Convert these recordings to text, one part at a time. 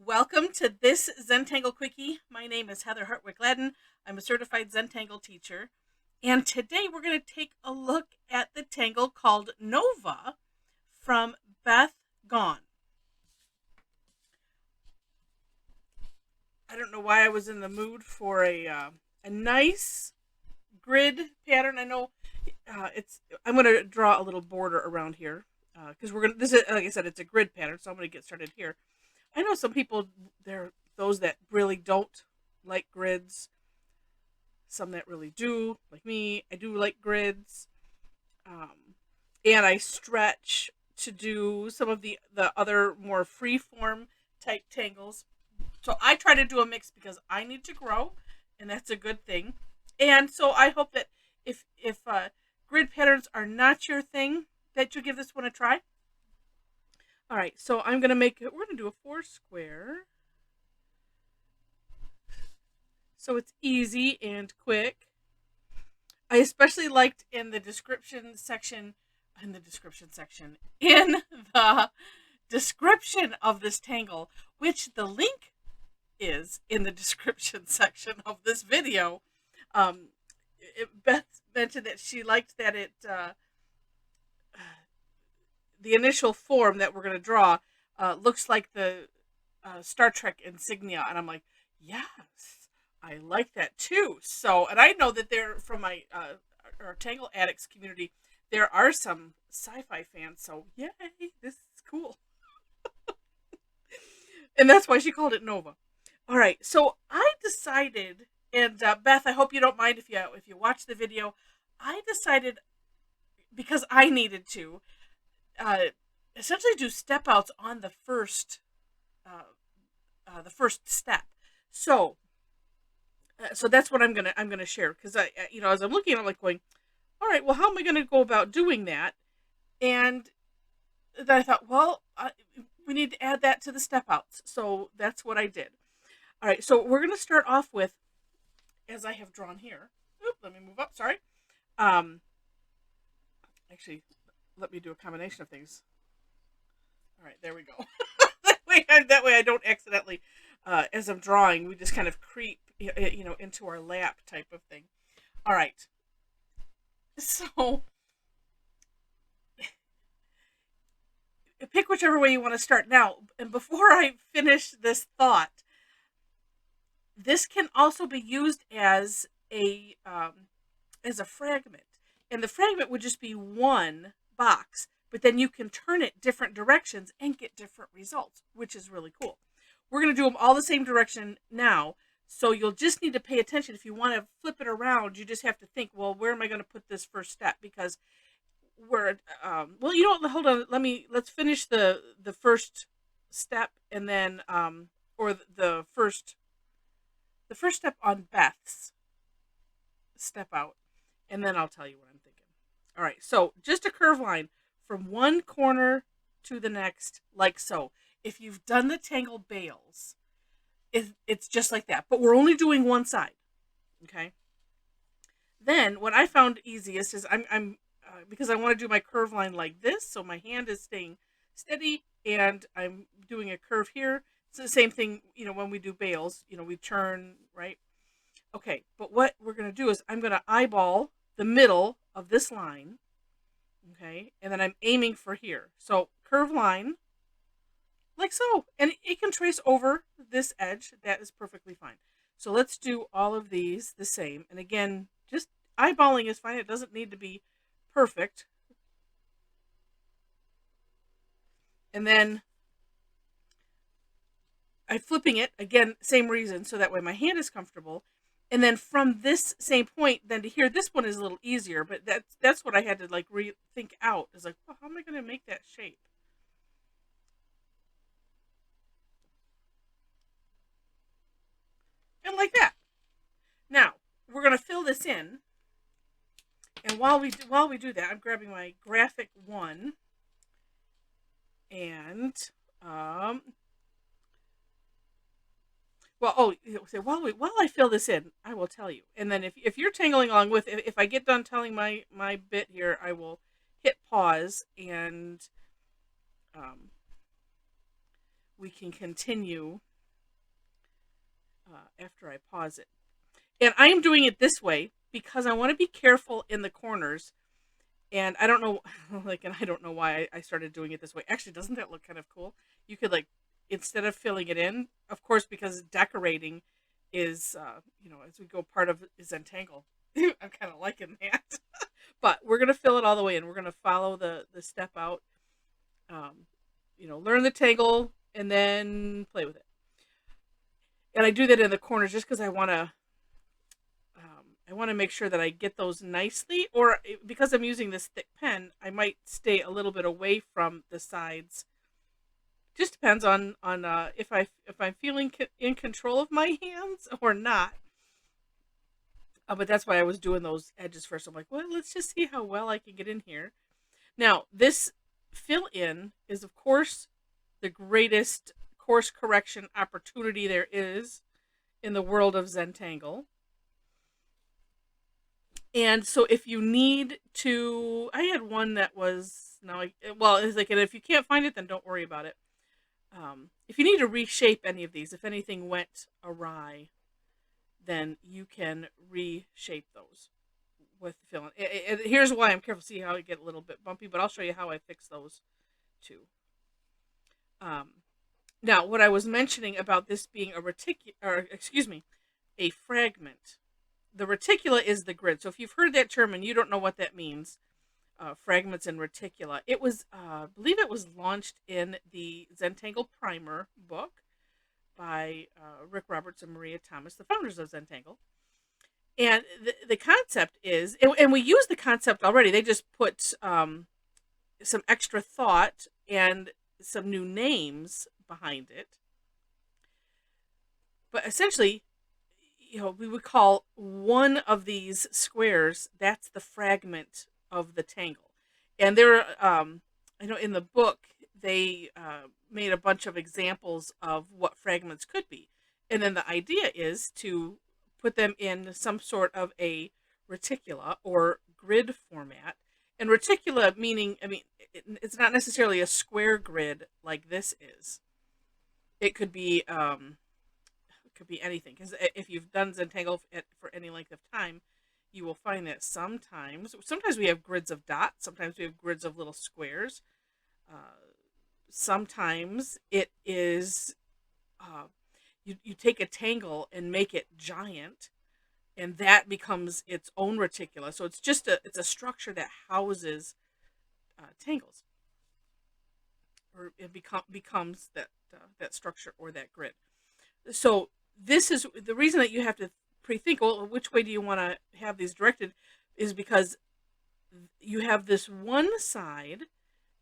Welcome to this Zentangle Quickie. My name is Heather Hartwick Gladden. I'm a certified Zentangle teacher. And today we're going to take a look at the tangle called Nova from Beth Gaughan. I don't know why I was in the mood for a nice grid pattern. I know I'm going to draw a little border around here because we're going to, this is, like I said, it's a grid pattern, so I'm going to get started here. I know some people, there are those that really don't like grids, some that really do, like me. I do like grids, and I stretch to do some of the other more free-form type tangles. So I try to do a mix because I need to grow, and that's a good thing. And so I hope that if grid patterns are not your thing, that you give this one a try. All right, so I'm going to we're going to do a 4 square. So it's easy and quick. I especially liked in the description section of this tangle, which the link is in the description section of this video. Beth mentioned that she liked that the initial form that we're going to draw looks like the Star Trek insignia, and I'm like, yes, I like that too. So, and I know that there, from my our Tangle Addicts community, there are some sci-fi fans. So, yay, this is cool. And that's why she called it Nova. All right, so I decided, and Beth, I hope you don't mind if you watch the video. I decided, because I needed to, essentially do step outs on the first step. So that's what I'm gonna share, because as I'm looking, I'm like going, all right, well, how am I gonna go about doing that? And then I thought, well, we need to add that to the step outs. So that's what I did. All right, so we're gonna start off with, as I have drawn here. Oop, let me move up. Sorry. Actually, let me do a combination of things. All right, there we go. that way I don't accidentally, as I'm drawing, we just kind of creep, into our lap type of thing. All right. So pick whichever way you want to start. Now, and before I finish this thought, this can also be used as a fragment, and the fragment would just be one box, but then you can turn it different directions and get different results, which is really cool. We're going to do them all the same direction now, so you'll just need to pay attention. If you want to flip it around, you just have to think, well, where am I going to put this first step? Because we're well, hold on, let's finish the first step, and then or the first step on Beth's step out, and then I'll tell you what I'm thinking. All right, so just a curved line from one corner to the next, like so. If you've done the tangle bales, it's just like that, but we're only doing one side. Okay. Then what I found easiest is I'm because I want to do my curve line like this, so my hand is staying steady, and I'm doing a curve here. It's the same thing, when we do bales, we turn, right? Okay, but what we're going to do is I'm going to eyeball the middle of this line, okay, and then I'm aiming for here. So curve line, like so, and it can trace over this edge. That is perfectly fine. So let's do all of these the same, and again, just eyeballing is fine. It doesn't need to be perfect. And then I'm flipping it again, same reason, so that way my hand is comfortable. And then from this same point, then to here, this one is a little easier, but that's what I had to rethink out. Is like, well, how am I going to make that shape? And like that. Now we're going to fill this in, and while we do that, I'm grabbing my graphic one, and while I fill this in, I will tell you. And then if you're tangling along with, if I get done telling my bit here, I will hit pause, and we can continue after I pause it. And I am doing it this way because I want to be careful in the corners. And I don't know, and I don't know why I started doing it this way. Actually, doesn't that look kind of cool? You could instead of filling it in, of course, because decorating is, as we go part of Zentangle. I'm kind of liking that. But we're going to fill it all the way in. We're going to follow the step out, learn the tangle and then play with it. And I do that in the corners just because I want to make sure that I get those nicely, or because I'm using this thick pen, I might stay a little bit away from the sides. Just depends on if I'm feeling in control of my hands or not. But that's why I was doing those edges first. I'm like, well, let's just see how well I can get in here. Now, this fill in is, of course, the greatest course correction opportunity there is in the world of Zentangle. And so if you need to, I had one that was, it's like, and if you can't find it, then don't worry about it. If you need to reshape any of these, if anything went awry, then you can reshape those with the fill in. Here's why I'm careful. See how I get a little bit bumpy, but I'll show you how I fix those too. Now, what I was mentioning about this being a fragment. The reticula is the grid. So if you've heard that term and you don't know what that means, fragments and reticula, it was, I believe it was launched in the Zentangle Primer book by Rick Roberts and Maria Thomas, the founders of Zentangle. And the concept is, and we use the concept already, they just put some extra thought and some new names behind it. But essentially, we would call one of these squares, that's the fragment of the tangle. And there, I know in the book, they made a bunch of examples of what fragments could be. And then the idea is to put them in some sort of a reticula or grid format. And reticula meaning, it's not necessarily a square grid like this is. It could be anything, because if you've done Zentangle for any length of time, you will find that sometimes we have grids of dots, sometimes we have grids of little squares. Sometimes it is you take a tangle and make it giant, and that becomes its own reticula. So it's just it's a structure that houses tangles, or it becomes that structure or that grid. So this is the reason that you have to pre-think, well, which way do you want to have these directed, is because you have this one side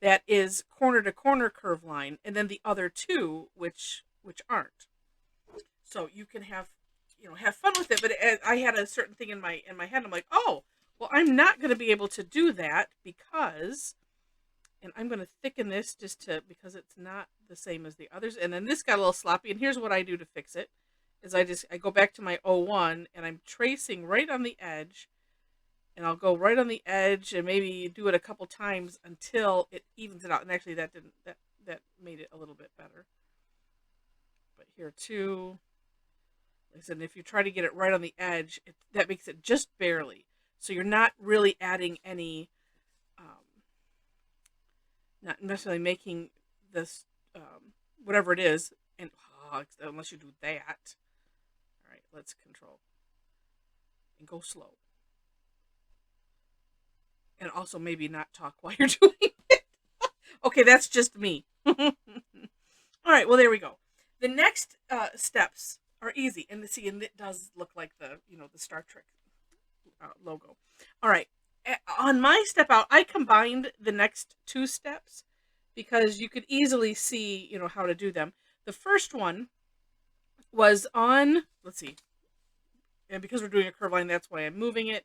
that is corner to corner curve line, and then the other two which aren't. So you can have fun with it. But I had a certain thing in my head. I'm like, oh, well, I'm not going to be able to do that because, and I'm going to thicken this because it's not the same as the others. And then this got a little sloppy. And here's what I do to fix it: is I go back to my 01 and I'm tracing right on the edge, and I'll go right on the edge and maybe do it a couple times until it evens it out. And actually, that made it a little bit better. But here too, like I said, if you try to get it right on the edge, that makes it just barely. So you're not really adding any, not necessarily making this whatever it is, and unless you do that. All right, let's control and go slow. And also maybe not talk while you're doing it. Okay, that's just me. All right, well, there we go. The next steps are easy, and it does look like the Star Trek logo. All right, on my step out, I combined the next two steps because you could easily see how to do them. The first one was on, let's see, and because we're doing a curve line, that's why I'm moving it.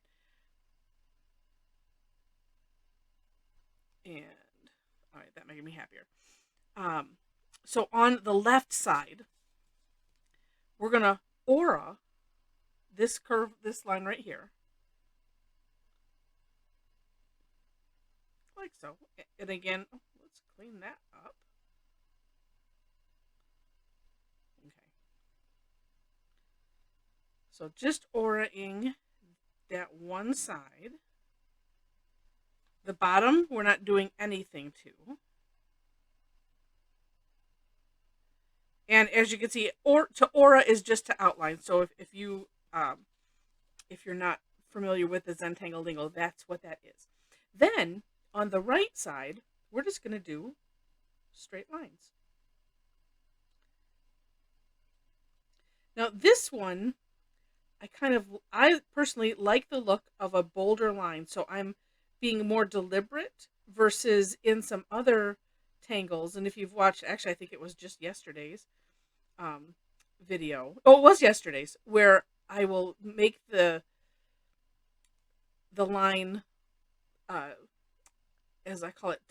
And all right, that made me happier. So on the left side, we're gonna aura this curve, this line right here, like so. And again, let's clean that up. Okay. So just auraing that one side. The bottom, we're not doing anything to. And as you can see, to aura is just to outline. So if you're not familiar with the Zentangle lingo, that's what that is. Then on the right side, we're just going to do straight lines. Now this one, I personally like the look of a bolder line. So I'm being more deliberate versus in some other tangles. And if you've watched, actually, I think it was just yesterday's video. Oh, it was yesterday's, where I will make the line, as I call it,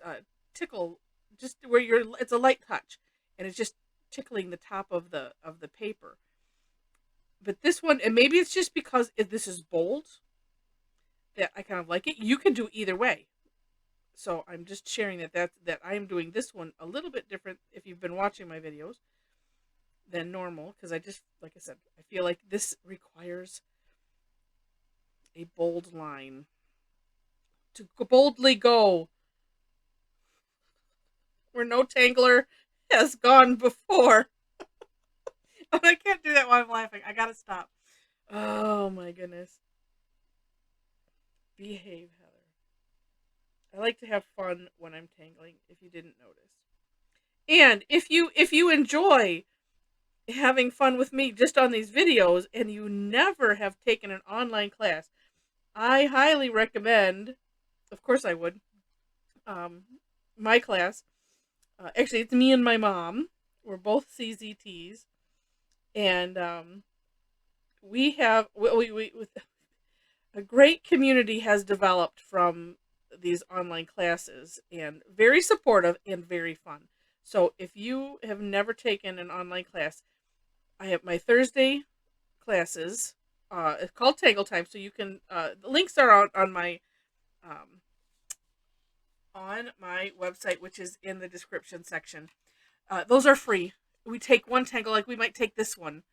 tickle, just where it's a light touch, and it's just tickling the top of the paper. But this one, and maybe it's just because this is bold that I kind of like it. You can do either way. So I'm just sharing that I am doing this one a little bit different if you've been watching my videos than normal, because I just, like I said, I feel like this requires a bold line to boldly go where no tangler has gone before. I can't do that while I'm laughing. I gotta stop. Oh my goodness. Behave, Heather. I like to have fun when I'm tangling, if you didn't notice. And if you enjoy having fun with me just on these videos and you never have taken an online class, I highly recommend, of course I would, my class. Actually, it's me and my mom. We're both CZTs. And we have a great community has developed from these online classes, and very supportive and very fun. So if you have never taken an online class, I have my Thursday classes. It's called Tangle Time, so you can. The links are on my website, which is in the description section. Those are free. We take one tangle, like we might take this one.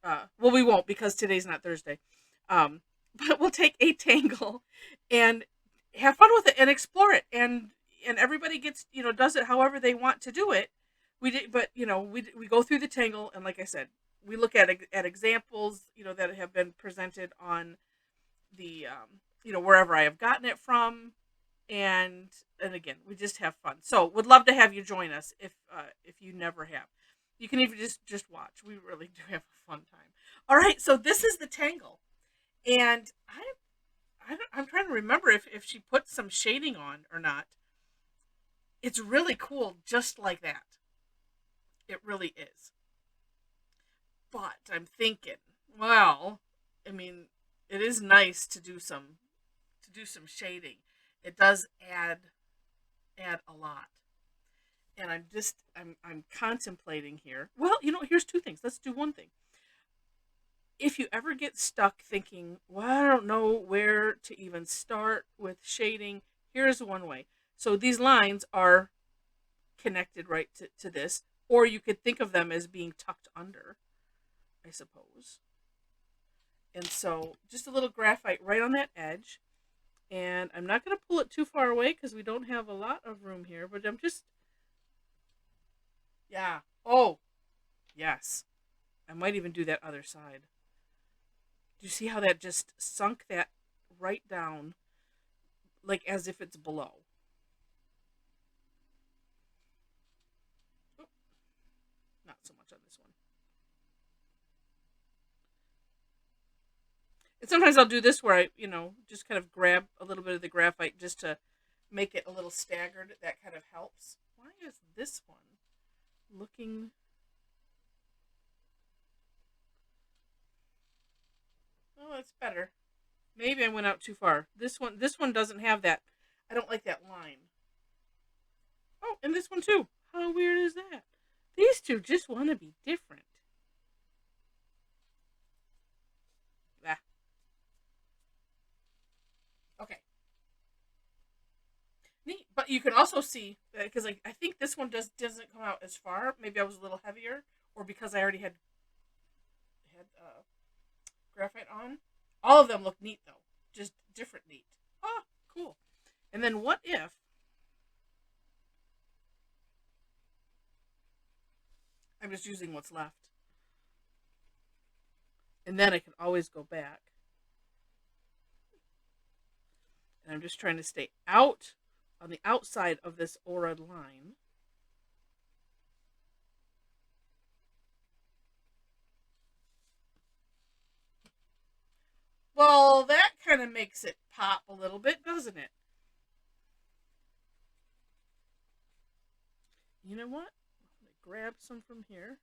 Well, we won't, because today's not Thursday. But we'll take a tangle and have fun with it and explore it, and everybody gets, does it however they want to do it. But we go through the tangle, and like I said, we look at examples, that have been presented on the wherever I have gotten it from, and again, we just have fun. So would love to have you join us if you never have. You can even just watch. We really do have a fun time. All right, so this is the tangle, and I'm trying to remember if she put some shading on or not. It's really cool, just like that. It really is. But I'm thinking, well, I mean, it is nice to do some shading. It does add a lot. And I'm contemplating here. Well, here's two things. Let's do one thing. If you ever get stuck thinking, well, I don't know where to even start with shading, here's one way. So these lines are connected right to this, or you could think of them as being tucked under, I suppose. And so just a little graphite right on that edge. And I'm not going to pull it too far away because we don't have a lot of room here, but I'm just, yeah. Oh, yes. I might even do that other side. Do you see how that just sunk that right down, like as if it's below? Oop. Not so much on this one. And sometimes I'll do this where I, just kind of grab a little bit of the graphite just to make it a little staggered. That kind of helps. Why is this one looking... Oh, that's better. Maybe I went out too far. This one doesn't have that. I don't like that line. Oh, and this one too. How weird is that? These two just want to be different. Ah. Okay. Neat. But you can also see, because I think this one doesn't come out as far. Maybe I was a little heavier, or because I already had graphite on. All of them look neat though, just different neat. Oh, cool. And then what if I'm just using what's left? And then I can always go back. And I'm just trying to stay out on the outside of this aura line. Well, that kind of makes it pop a little bit, doesn't it? You know what? I'm going to grab some from here.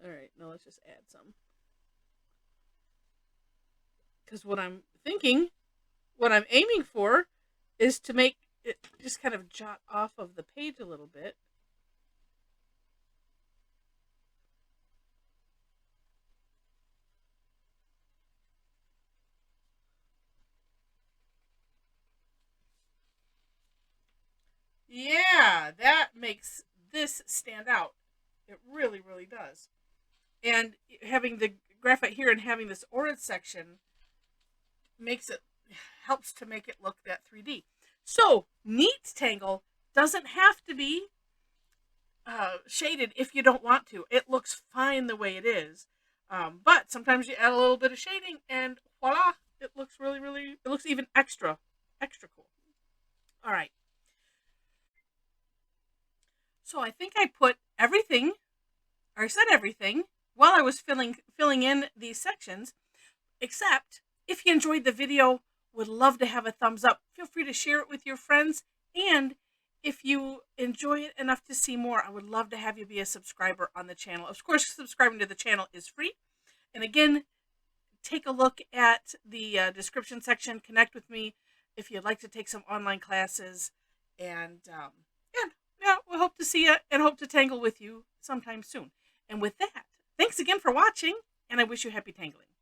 All right, now let's just add some. Because what I'm thinking, what I'm aiming for, is to make it just kind of jot off of the page a little bit. Yeah, that makes this stand out. It really, really does. And having the graphite here and having this orange section helps to make it look that 3D. So, neat tangle doesn't have to be shaded if you don't want to. It looks fine the way it is. But sometimes you add a little bit of shading and voila, it looks really, really, it looks even extra cool. All right. So I think I put everything, or I said everything, while I was filling in these sections, except if you enjoyed the video, would love to have a thumbs up. Feel free to share it with your friends. And if you enjoy it enough to see more, I would love to have you be a subscriber on the channel. Of course, subscribing to the channel is free. And again, take a look at the description section. Connect with me if you'd like to take some online classes. And yeah, we'll hope to see you and hope to tangle with you sometime soon. And with that, thanks again for watching, and I wish you happy tangling.